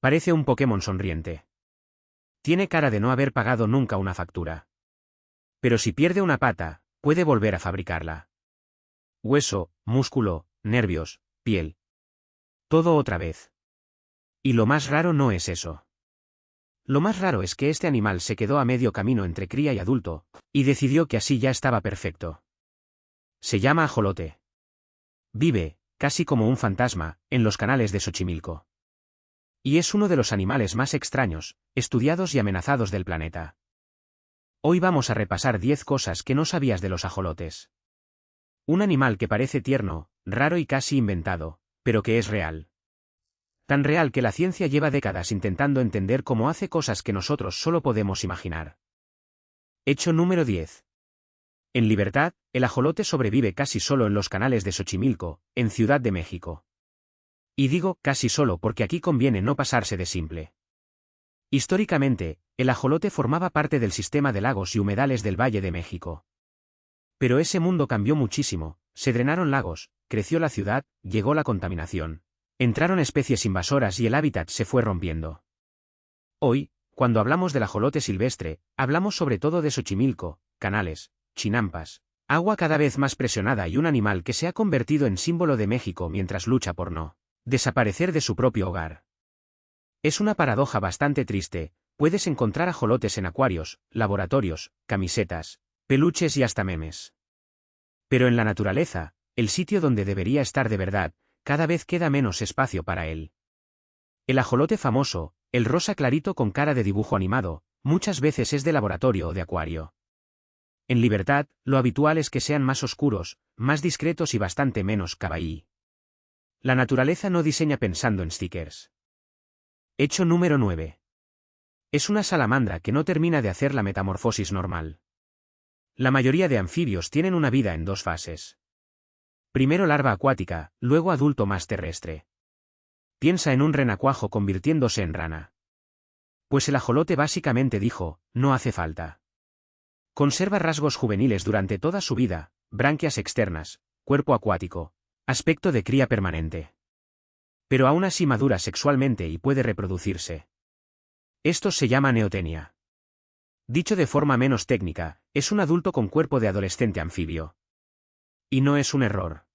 Parece un Pokémon sonriente. Tiene cara de no haber pagado nunca una factura. Pero si pierde una pata, puede volver a fabricarla. Hueso, músculo, nervios, piel. Todo otra vez. Y lo más raro no es eso. Lo más raro es que este animal se quedó a medio camino entre cría y adulto, y decidió que así ya estaba perfecto. Se llama ajolote. Vive, casi como un fantasma, en los canales de Xochimilco. Y es uno de los animales más extraños, estudiados y amenazados del planeta. Hoy vamos a repasar 10 cosas que no sabías de los ajolotes. Un animal que parece tierno, raro y casi inventado, pero que es real. Tan real que la ciencia lleva décadas intentando entender cómo hace cosas que nosotros solo podemos imaginar. Hecho número 10. En libertad, el ajolote sobrevive casi solo en los canales de Xochimilco, en Ciudad de México. Y digo casi solo porque aquí conviene no pasarse de simple. Históricamente, el ajolote formaba parte del sistema de lagos y humedales del Valle de México. Pero ese mundo cambió muchísimo, se drenaron lagos, creció la ciudad, llegó la contaminación. Entraron especies invasoras y el hábitat se fue rompiendo. Hoy, cuando hablamos del ajolote silvestre, hablamos sobre todo de Xochimilco, canales, chinampas, agua cada vez más presionada y un animal que se ha convertido en símbolo de México mientras lucha por no desaparecer de su propio hogar. Es una paradoja bastante triste, puedes encontrar ajolotes en acuarios, laboratorios, camisetas, peluches y hasta memes. Pero en la naturaleza, el sitio donde debería estar de verdad, cada vez queda menos espacio para él. El ajolote famoso, el rosa clarito con cara de dibujo animado, muchas veces es de laboratorio o de acuario. En libertad, lo habitual es que sean más oscuros, más discretos y bastante menos kawaii. La naturaleza no diseña pensando en stickers. Hecho número 9. Es una salamandra que no termina de hacer la metamorfosis normal. La mayoría de anfibios tienen una vida en dos fases. Primero larva acuática, luego adulto más terrestre. Piensa en un renacuajo convirtiéndose en rana. Pues el ajolote básicamente dijo, no hace falta. Conserva rasgos juveniles durante toda su vida, branquias externas, cuerpo acuático, aspecto de cría permanente. Pero aún así madura sexualmente y puede reproducirse. Esto se llama neotenia. Dicho de forma menos técnica, es un adulto con cuerpo de adolescente anfibio. Y no es un error.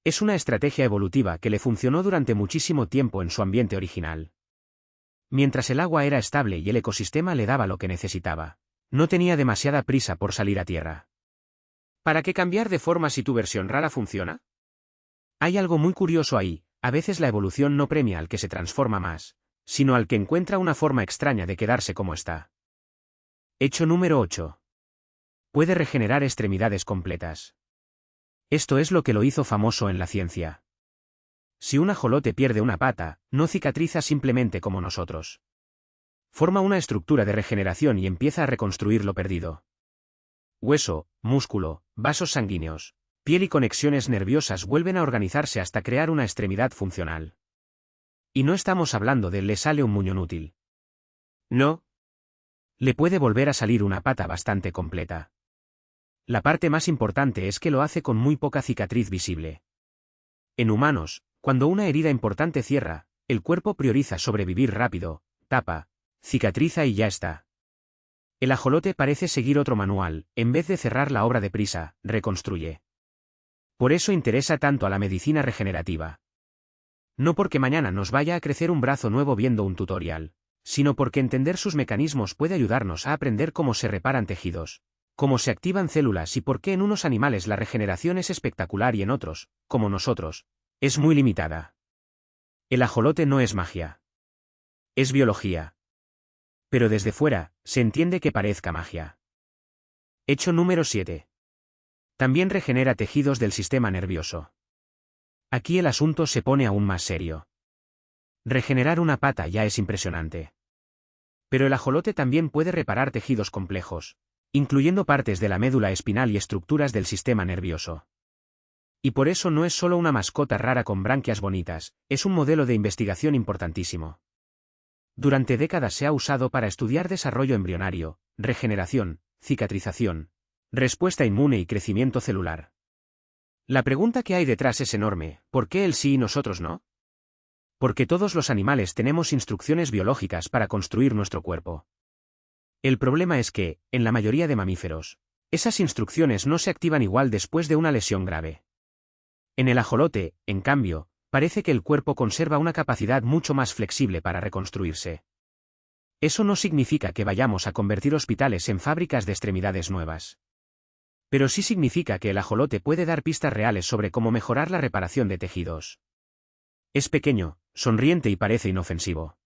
Es una estrategia evolutiva que le funcionó durante muchísimo tiempo en su ambiente original. Mientras el agua era estable y el ecosistema le daba lo que necesitaba, no tenía demasiada prisa por salir a tierra. ¿Para qué cambiar de forma si tu versión rara funciona? Hay algo muy curioso ahí, a veces la evolución no premia al que se transforma más, sino al que encuentra una forma extraña de quedarse como está. Hecho número 8. Puede regenerar extremidades completas. Esto es lo que lo hizo famoso en la ciencia. Si un ajolote pierde una pata, no cicatriza simplemente como nosotros. Forma una estructura de regeneración y empieza a reconstruir lo perdido. Hueso, músculo, vasos sanguíneos, piel y conexiones nerviosas vuelven a organizarse hasta crear una extremidad funcional. Y no estamos hablando de le sale un muñón útil. No. Le puede volver a salir una pata bastante completa. La parte más importante es que lo hace con muy poca cicatriz visible. En humanos, cuando una herida importante cierra, el cuerpo prioriza sobrevivir rápido, tapa, cicatriza y ya está. El ajolote parece seguir otro manual, en vez de cerrar la obra deprisa, reconstruye. Por eso interesa tanto a la medicina regenerativa. No porque mañana nos vaya a crecer un brazo nuevo viendo un tutorial, sino porque entender sus mecanismos puede ayudarnos a aprender cómo se reparan tejidos, cómo se activan células y por qué en unos animales la regeneración es espectacular y en otros, como nosotros, es muy limitada. El ajolote no es magia. Es biología. Pero desde fuera, se entiende que parezca magia. Hecho número 7. También regenera tejidos del sistema nervioso. Aquí el asunto se pone aún más serio. Regenerar una pata ya es impresionante. Pero el ajolote también puede reparar tejidos complejos, incluyendo partes de la médula espinal y estructuras del sistema nervioso. Y por eso no es solo una mascota rara con branquias bonitas, es un modelo de investigación importantísimo. Durante décadas se ha usado para estudiar desarrollo embrionario, regeneración, cicatrización, respuesta inmune y crecimiento celular. La pregunta que hay detrás es enorme, ¿por qué él sí y nosotros no? Porque todos los animales tenemos instrucciones biológicas para construir nuestro cuerpo. El problema es que, en la mayoría de mamíferos, esas instrucciones no se activan igual después de una lesión grave. En el ajolote, en cambio, parece que el cuerpo conserva una capacidad mucho más flexible para reconstruirse. Eso no significa que vayamos a convertir hospitales en fábricas de extremidades nuevas. Pero sí significa que el ajolote puede dar pistas reales sobre cómo mejorar la reparación de tejidos. Es pequeño, sonriente y parece inofensivo.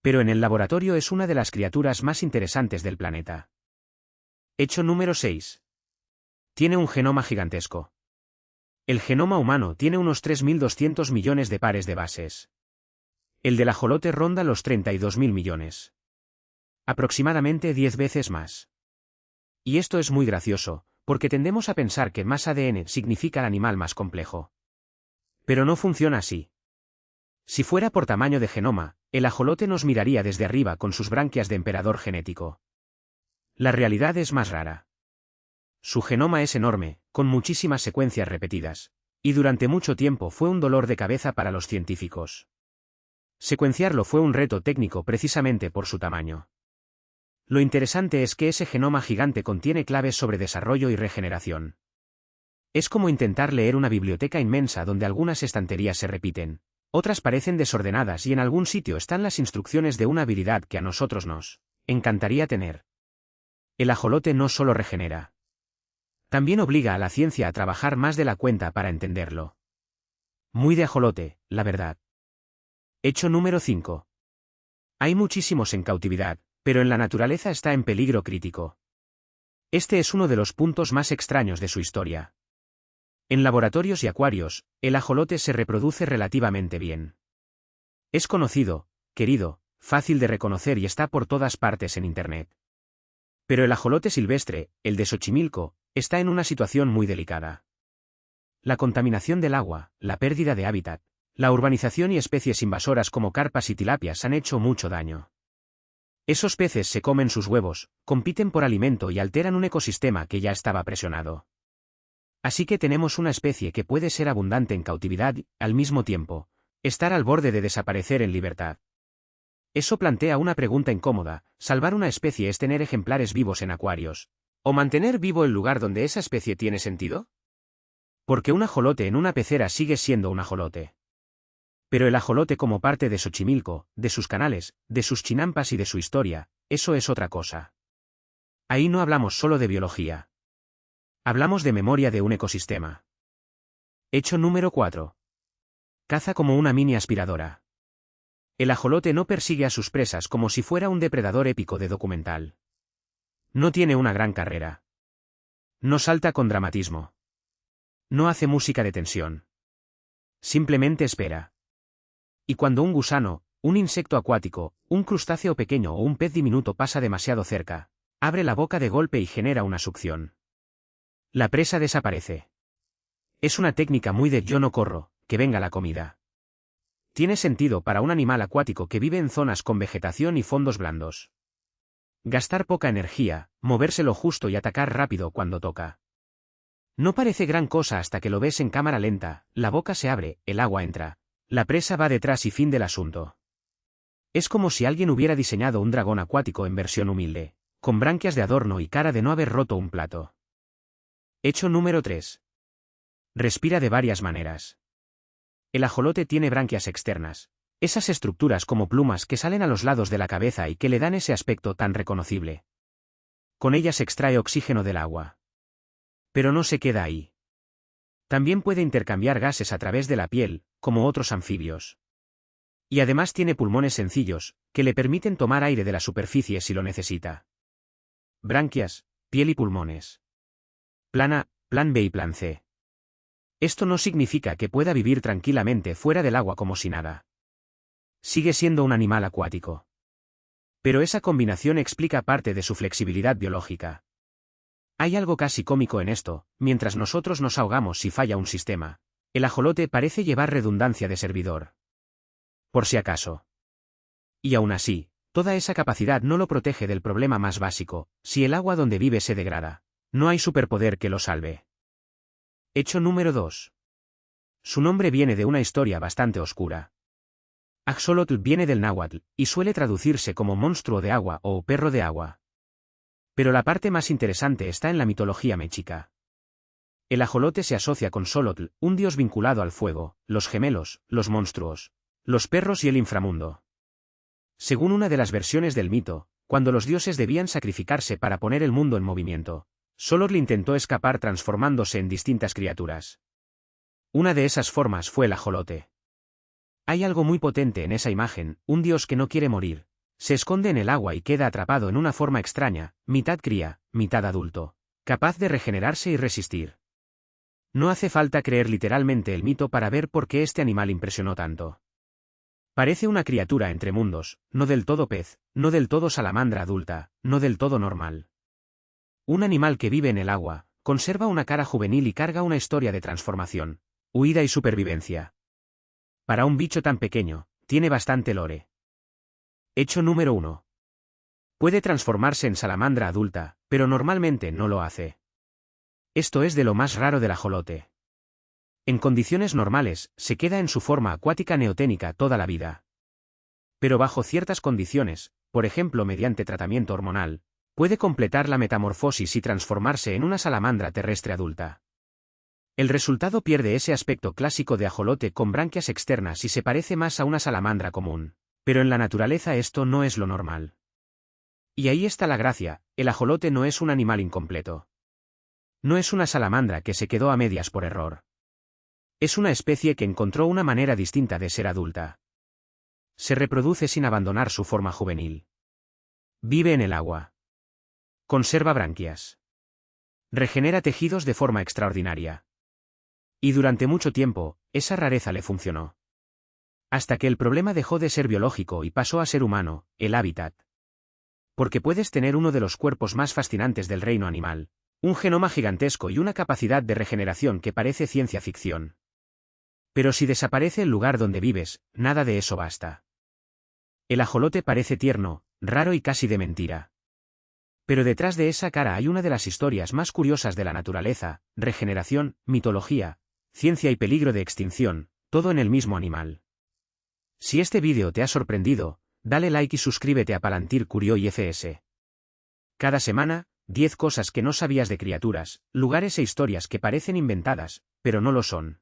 Pero en el laboratorio es una de las criaturas más interesantes del planeta. Hecho número 6. Tiene un genoma gigantesco. El genoma humano tiene unos 3.200 millones de pares de bases. El del ajolote ronda los 32.000 millones. Aproximadamente 10 veces más. Y esto es muy gracioso, porque tendemos a pensar que más ADN significa el animal más complejo. Pero no funciona así. Si fuera por tamaño de genoma, el ajolote nos miraría desde arriba con sus branquias de emperador genético. La realidad es más rara. Su genoma es enorme, con muchísimas secuencias repetidas, y durante mucho tiempo fue un dolor de cabeza para los científicos. Secuenciarlo fue un reto técnico precisamente por su tamaño. Lo interesante es que ese genoma gigante contiene claves sobre desarrollo y regeneración. Es como intentar leer una biblioteca inmensa donde algunas estanterías se repiten, otras parecen desordenadas y en algún sitio están las instrucciones de una habilidad que a nosotros nos encantaría tener. El ajolote no solo regenera. También obliga a la ciencia a trabajar más de la cuenta para entenderlo. Muy de ajolote, la verdad. Hecho número 5. Hay muchísimos en cautividad, pero en la naturaleza está en peligro crítico. Este es uno de los puntos más extraños de su historia. En laboratorios y acuarios, el ajolote se reproduce relativamente bien. Es conocido, querido, fácil de reconocer y está por todas partes en Internet. Pero el ajolote silvestre, el de Xochimilco, está en una situación muy delicada. La contaminación del agua, la pérdida de hábitat, la urbanización y especies invasoras como carpas y tilapias han hecho mucho daño. Esos peces se comen sus huevos, compiten por alimento y alteran un ecosistema que ya estaba presionado. Así que tenemos una especie que puede ser abundante en cautividad y, al mismo tiempo, estar al borde de desaparecer en libertad. Eso plantea una pregunta incómoda: ¿salvar una especie es tener ejemplares vivos en acuarios? ¿O mantener vivo el lugar donde esa especie tiene sentido? Porque un ajolote en una pecera sigue siendo un ajolote. Pero el ajolote como parte de Xochimilco, de sus canales, de sus chinampas y de su historia, eso es otra cosa. Ahí no hablamos solo de biología. Hablamos de memoria de un ecosistema. Hecho número 4. Caza como una mini aspiradora. El ajolote no persigue a sus presas como si fuera un depredador épico de documental. No tiene una gran carrera. No salta con dramatismo. No hace música de tensión. Simplemente espera. Y cuando un gusano, un insecto acuático, un crustáceo pequeño o un pez diminuto pasa demasiado cerca, abre la boca de golpe y genera una succión. La presa desaparece. Es una técnica muy de yo no corro, que venga la comida. Tiene sentido para un animal acuático que vive en zonas con vegetación y fondos blandos. Gastar poca energía, moverse lo justo y atacar rápido cuando toca. No parece gran cosa hasta que lo ves en cámara lenta, la boca se abre, el agua entra. La presa va detrás y fin del asunto. Es como si alguien hubiera diseñado un dragón acuático en versión humilde, con branquias de adorno y cara de no haber roto un plato. Hecho número 3. Respira de varias maneras. El ajolote tiene branquias externas, esas estructuras como plumas que salen a los lados de la cabeza y que le dan ese aspecto tan reconocible. Con ellas extrae oxígeno del agua. Pero no se queda ahí. También puede intercambiar gases a través de la piel, como otros anfibios. Y además tiene pulmones sencillos, que le permiten tomar aire de la superficie si lo necesita. Branquias, piel y pulmones. Plan A, plan B y plan C. Esto no significa que pueda vivir tranquilamente fuera del agua como si nada. Sigue siendo un animal acuático. Pero esa combinación explica parte de su flexibilidad biológica. Hay algo casi cómico en esto: mientras nosotros nos ahogamos si falla un sistema, el ajolote parece llevar redundancia de servidor. Por si acaso. Y aún así, toda esa capacidad no lo protege del problema más básico: si el agua donde vive se degrada, no hay superpoder que lo salve. Hecho número 2. Su nombre viene de una historia bastante oscura. Axolotl viene del náhuatl, y suele traducirse como monstruo de agua o perro de agua. Pero la parte más interesante está en la mitología mexica. El ajolote se asocia con Xolotl, un dios vinculado al fuego, los gemelos, los monstruos, los perros y el inframundo. Según una de las versiones del mito, cuando los dioses debían sacrificarse para poner el mundo en movimiento, Xolotl intentó escapar transformándose en distintas criaturas. Una de esas formas fue el ajolote. Hay algo muy potente en esa imagen, un dios que no quiere morir. Se esconde en el agua y queda atrapado en una forma extraña, mitad cría, mitad adulto, capaz de regenerarse y resistir. No hace falta creer literalmente el mito para ver por qué este animal impresionó tanto. Parece una criatura entre mundos, no del todo pez, no del todo salamandra adulta, no del todo normal. Un animal que vive en el agua, conserva una cara juvenil y carga una historia de transformación, huida y supervivencia. Para un bicho tan pequeño, tiene bastante lore. Hecho número 1. Puede transformarse en salamandra adulta, pero normalmente no lo hace. Esto es de lo más raro del ajolote. En condiciones normales, se queda en su forma acuática neoténica toda la vida. Pero bajo ciertas condiciones, por ejemplo mediante tratamiento hormonal, puede completar la metamorfosis y transformarse en una salamandra terrestre adulta. El resultado pierde ese aspecto clásico de ajolote con branquias externas y se parece más a una salamandra común, pero en la naturaleza esto no es lo normal. Y ahí está la gracia, el ajolote no es un animal incompleto. No es una salamandra que se quedó a medias por error. Es una especie que encontró una manera distinta de ser adulta. Se reproduce sin abandonar su forma juvenil. Vive en el agua. Conserva branquias. Regenera tejidos de forma extraordinaria. Y durante mucho tiempo, esa rareza le funcionó. Hasta que el problema dejó de ser biológico y pasó a ser humano, el hábitat. Porque puedes tener uno de los cuerpos más fascinantes del reino animal, un genoma gigantesco y una capacidad de regeneración que parece ciencia ficción. Pero si desaparece el lugar donde vives, nada de eso basta. El ajolote parece tierno, raro y casi de mentira. Pero detrás de esa cara hay una de las historias más curiosas de la naturaleza, regeneración, mitología, ciencia y peligro de extinción, todo en el mismo animal. Si este vídeo te ha sorprendido, dale like y suscríbete a Palantir Curio y FS. Cada semana, 10 cosas que no sabías de criaturas, lugares e historias que parecen inventadas, pero no lo son.